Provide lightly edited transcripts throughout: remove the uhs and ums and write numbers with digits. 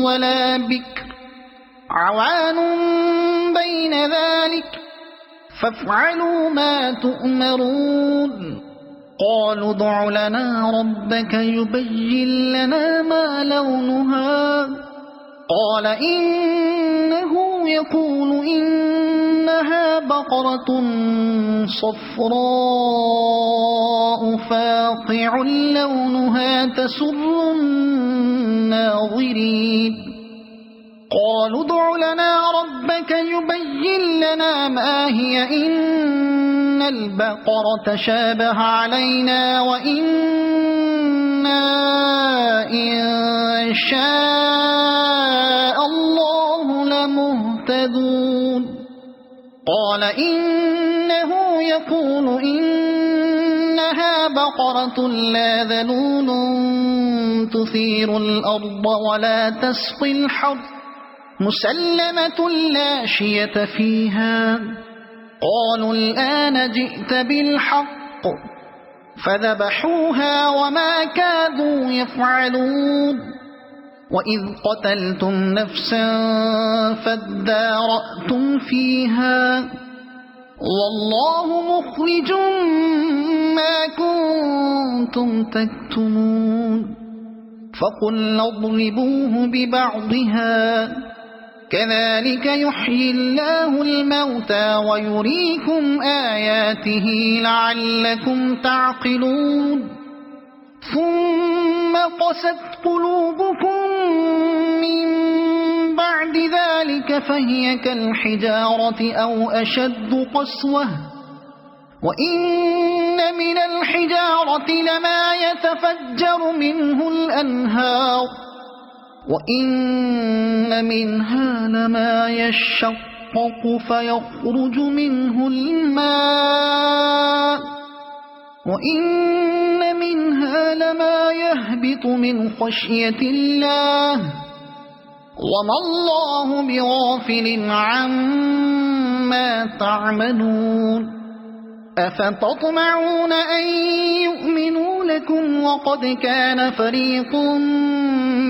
ولا بكر عوان بين ذلك فافعلوا ما تؤمرون قالوا ادع لنا ربك يبين لنا ما لونها قال إنه يقول إنها بقرة صفراء فاقع لونها تسر الناظرين قالوا ادع لنا ربك يبين لنا ما هي إن البقرة شابه علينا وإنا إن شاء الله لمهتدون قال إنه يقول إنها بقرة لا ذلول تثير الأرض ولا تسقي الحرث مسلمة لا شية فيها قالوا الآن جئت بالحق فذبحوها وما كادوا يفعلون وإذ قتلتم نفسا فادارأتم فيها والله مخرج ما كنتم تكتمون فقلنا اضربوه ببعضها كذلك يحيي الله الموتى ويريكم آياته لعلكم تعقلون ثم قست قلوبكم من بعد ذلك فهي كالحجارة أو أشد قسوة وإن من الحجارة لما يتفجر منه الأنهار وإن منها لما يشقق فيخرج منه الماء وإن منها لما يهبط من خشية الله وما الله بغافل عما تعملون أفتطمعون أن يؤمنوا لكم وقد كان فريق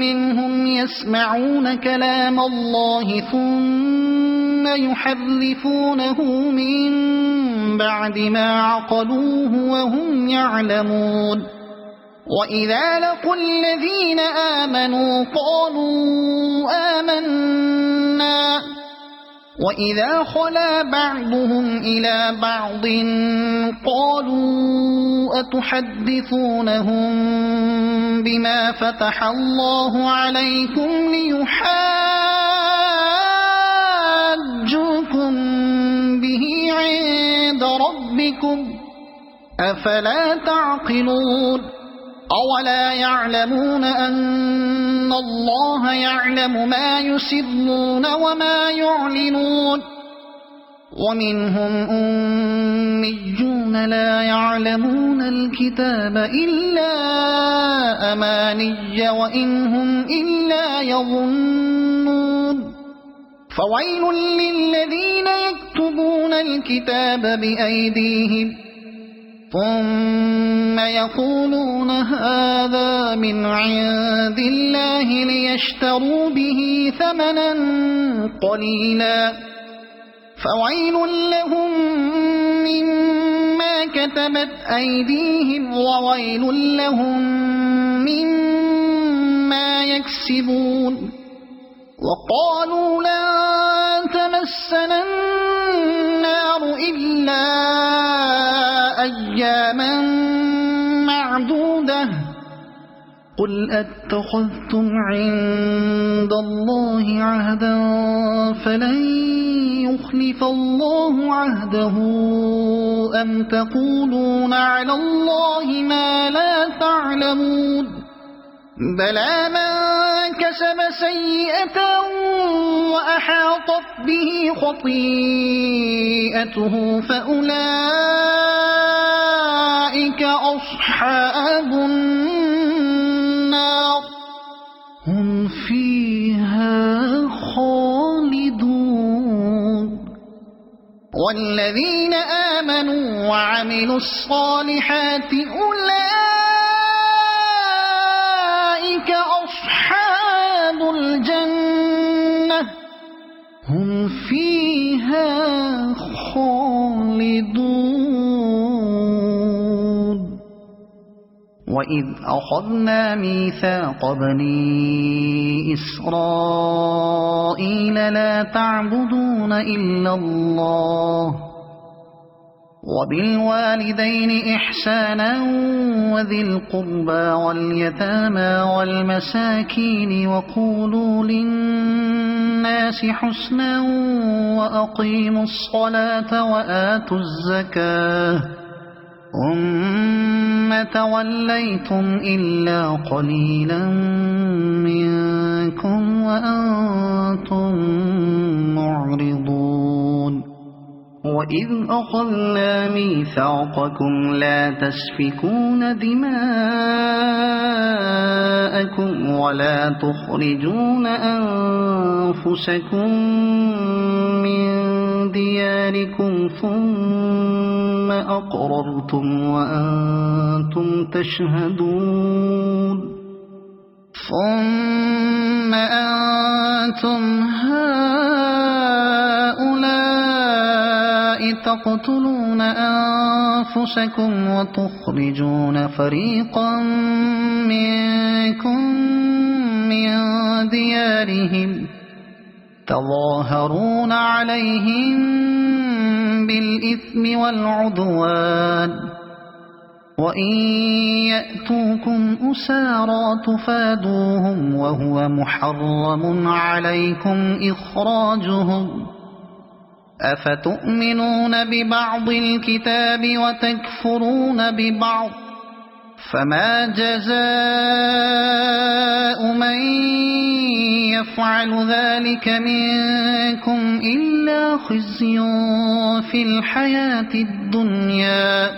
منهم يسمعون كلام الله ثم يحرفونه من بعد ما عقلوه وهم يعلمون وإذا لقوا الذين آمنوا قالوا آمنا وإذا خلا بعضهم إلى بعض قالوا أتحدثونهم بما فتح الله عليكم ليحاجوكم به عند ربكم أفلا تعقلون أولا يعلمون أن الله يعلم ما يسرون وما يعلنون ومنهم أميون لا يعلمون الكتاب إلا أماني وإن هم إلا يظنون فويل للذين يكتبون الكتاب بأيديهم ثم يقولون هذا من عند الله ليشتروا به ثمنا قليلا فويل لهم مما كتبت أيديهم وويل لهم مما يكسبون وقالوا لن تمسنا النار إلا أياما معدودة قل أتخذتم عند الله عهدا فلن يخلف الله عهده أم تقولون على الله ما لا تعلمون بلى من كسب سيئة وأحاطت به خطيئته فأولئك أصحاب النار هم فيها خالدون والذين آمنوا وعملوا الصالحات أولئك أصحاب الجنة هم فيها خالدون وإذ أخذنا ميثاق بني إسرائيل لا تعبدون إلا الله وبالوالدين إحسانا وذي القربى واليتامى والمساكين وقولوا للناس حسنا وأقيموا الصلاة وآتوا الزكاة ثم توليتم إلا قليلا منكم وأنتم معرضون وإذ أخذنا ميثاقكم لا تسفكون دماءكم ولا تخرجون أنفسكم من دياركم ثم أقررتم وأنتم تشهدون ثم أنتم هؤلاء تقتلون أنفسكم وتخرجون فريقا منكم من ديارهم تظاهرون عليهم بالإثم والعدوان وإن يأتوكم أسارى تفادوهم وهو محرم عليكم إخراجهم أفتؤمنون ببعض الكتاب وتكفرون ببعض فما جزاء من يفعل ذلك منكم إلا خزي في الحياة الدنيا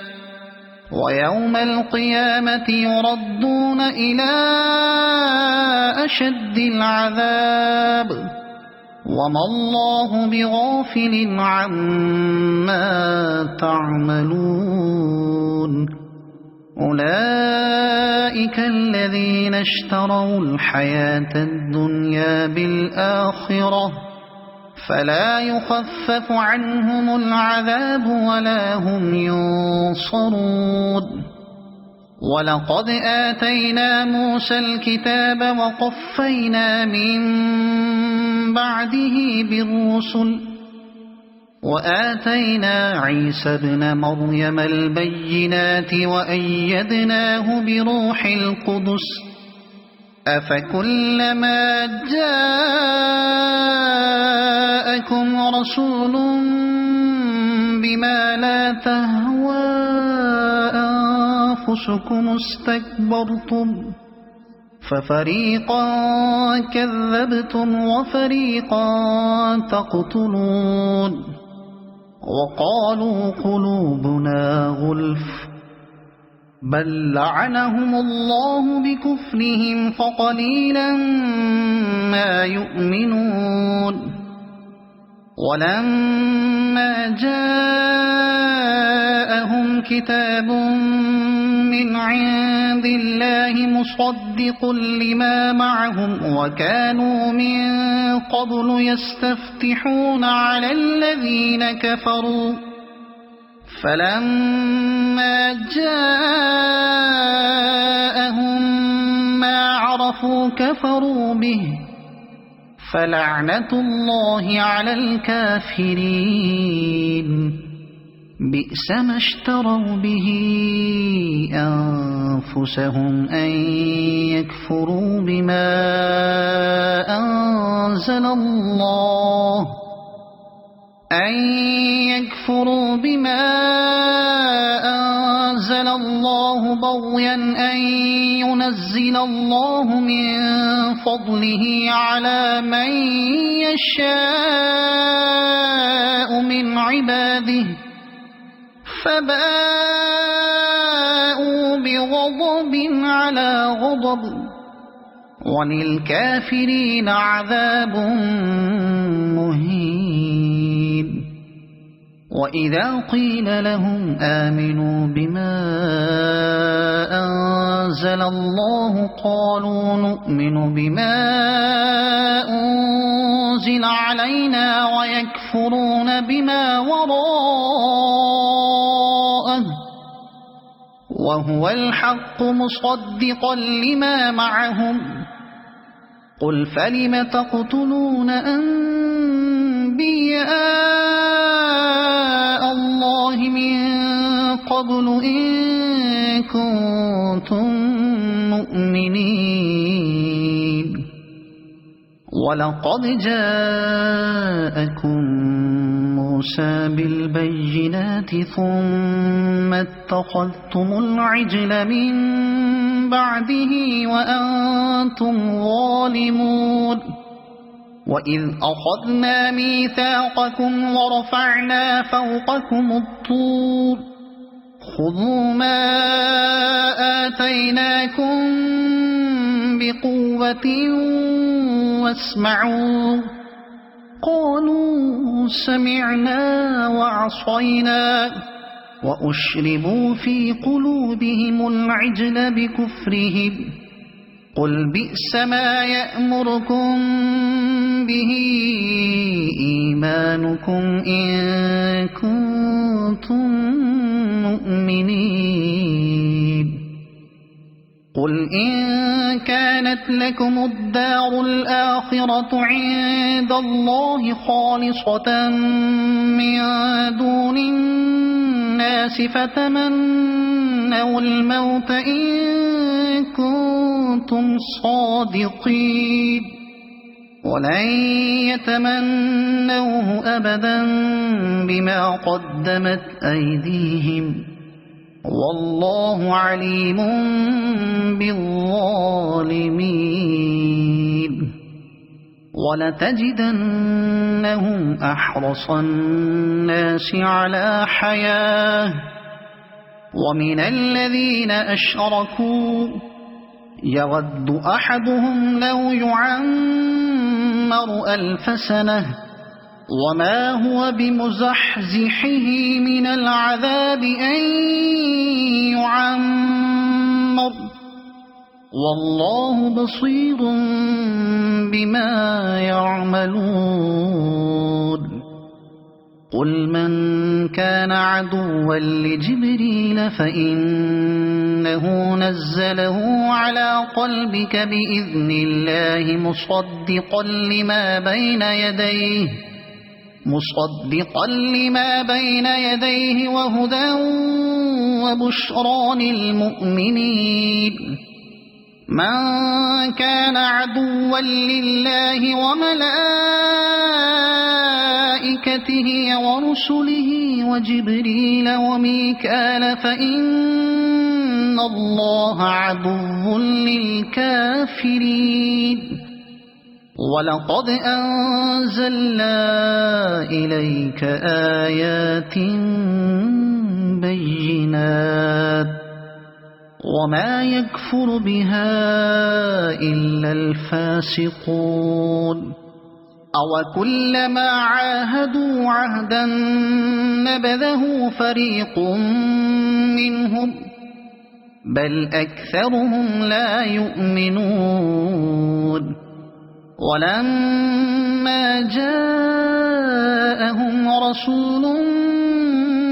ويوم القيامة يردون إلى أشد العذاب وما الله بغافل عما تعملون أولئك الذين اشتروا الحياة الدنيا بالآخرة فلا يخفف عنهم العذاب ولا هم ينصرون ولقد آتينا موسى الكتاب وقفينا من بعده بالرسل وآتينا عيسى ابن مريم البينات وأيدناه بروح القدس أفكلما جاءكم رسول بما لا تهوى أنفسكم استكبرتم ففريقا كذبتم وفريقا تقتلون وقالوا قلوبنا غلف بل لعنهم الله بكفرهم فقليلا ما يؤمنون ولما جاءهم كتاب من عند الله مصدق لما معهم وكانوا من قبل يستفتحون على الذين كفروا فلما جاءهم ما عرفوا كفروا به فلعنة الله على الكافرين بئس ما اشتروا به أنفسهم أن يكفروا بما أنزل الله بغيا أن ينزل الله من فضله على من يشاء من عباده فباءوا بغضب على غضب وللكافرين عذاب مهين وإذا قيل لهم آمنوا بما أنزل الله قالوا نؤمن بما أنزل علينا ويكفرون بما وراءه وهو الحق مصدقا لما معهم قل فلم تقتلون أنبياء الله من قبل إن كنتم مؤمنين ولقد جاءكم موسى بالبينات ثم اتخذتم العجل من بعده وأنتم ظالمون وإذ أخذنا ميثاقكم ورفعنا فوقكم الطور خذوا ما آتيناكم بقوة واسمعوا قالوا سمعنا وعصينا وأشربوا في قلوبهم العجل بكفرهم قل بئس ما يأمركم به إيمانكم إن كنتم مؤمنين قل إن كانت لكم الدار الآخرة عند الله خالصة من دون الناس فتمنوا الموت إن كنتم صادقين ولن يتمنوه أبدا بما قدمت أيديهم والله عليم بالظالمين ولتجدنهم أحرص الناس على حياة ومن الذين أشركوا يود أحدهم لو يعمر 1000 سنة وما هو بمزحزحه من العذاب أن يعمر والله بصير بما يعملون قل من كان عدوا لجبريل فإنه نزله على قلبك بإذن الله مصدقا لما بين يديه وهدى وبشرى للمؤمنين من كان عدوا لله وملائكته ورسله وجبريل وميكال فإن الله عدو للكافرين ولقد أنزلنا إليك آيات بينات وما يكفر بها إلا الفاسقون أوكلما عاهدوا عهدا نبذه فريق منهم بل أكثرهم لا يؤمنون ولما جاءهم رسول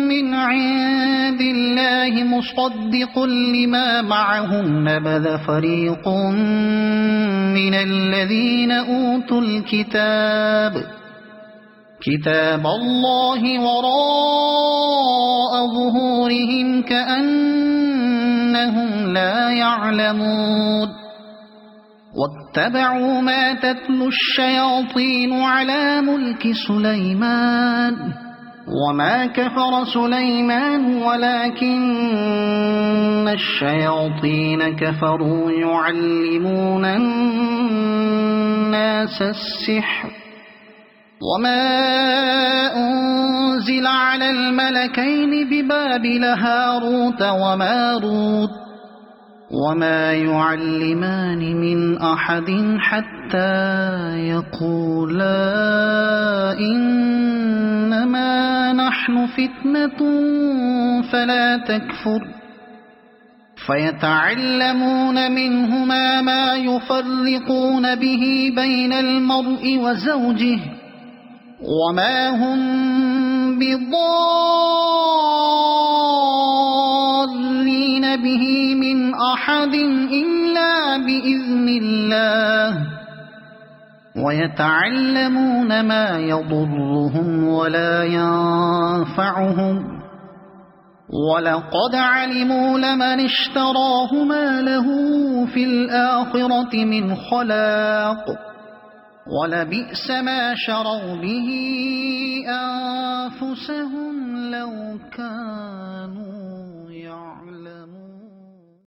من عند الله مصدق لما معهم نبذ فريق من الذين أوتوا كتاب الله وراء ظهورهم كأنهم لا يعلمون واتبعوا ما تتلو الشياطين على ملك سليمان وما كفر سليمان ولكن الشياطين كفروا يعلمون الناس السحر وما أنزل على الملكين ببابل هاروت وماروت وما يعلمان من أحد حتى يقولا إنما نحن فتنة فيتعلمون منهما ما يفرقون به بين المرء وزوجه وما هم بضارين به من أحد إلا بإذن الله ويتعلمون ما يضرهم ولا ينفعهم ولقد علموا لمن اشتراه ما له في الآخرة من خلاق ولبئس ما شروا به أنفسهم لو كانوا